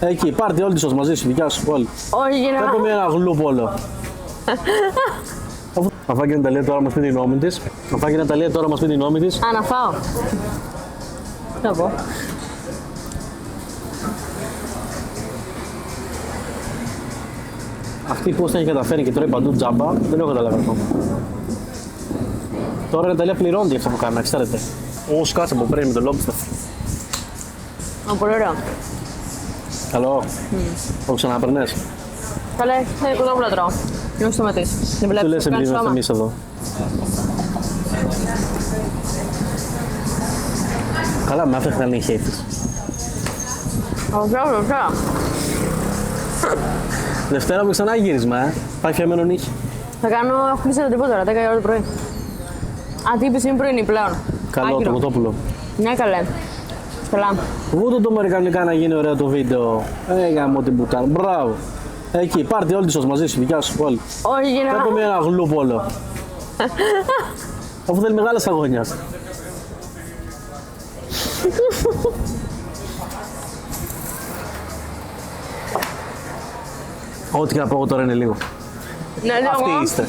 Εκεί, πάρτε όλη τη σως μαζί σου, δικιά σου, όλη. Όχι, γενικά. Κάτω με ένα γλουπ όλο. Αφού και η Ναταλία τώρα μας πει την νόμη της. Αφού και η Ναταλία τώρα μας πει την νόμη της. Α, να φάω. Τι να πω. Αυτή πώς θα έχει καταφέρει και τρώει παντού τζάμπα, δεν έχω καταλάβει ακόμα. Τώρα η Ναταλία πληρώνει για αυτό που κάνει, ξέρετε. Όσο κάτσε που παίρνει με το λόμπιστερ. Πολύ ωραίο. Καλό. Το ξαναπερνές. Καλέ, κοντόπουλα τρώω. Μην σταματήσει. Δεν Τι βλέπεις. λες επειδή είμαστε εμείς εδώ. Καλά, με άφηνε να είχε ήθης. Ωραία. Δευτέρα μου ξανά γύρισμα, πάει φτιαμένο νύχι. Θα κάνω, έχω κλείσει ένα τίποτα τώρα, 10 η ώρα το πρωί. Α, τι είπες, είναι πρωινή πλέον. Καλό Άκυρο. το κοτόπουλο. Ναι, καλέ. Καλά. Βούτο το αμερικανικά να γίνει ωραίο το βίντεο. Γαμώ την πουτάρα. Μπράβο. Εκεί, πάρτε όλη τη σως μαζί σου, δικιά σου, όλη. Όχι, γενικά. Κάτω με ένα γλουπ όλο. Αφού θέλει μεγάλες αγωνιάς. Ό,τι και να πω εγώ τώρα είναι λίγο. Ναι, Αυτοί είστε.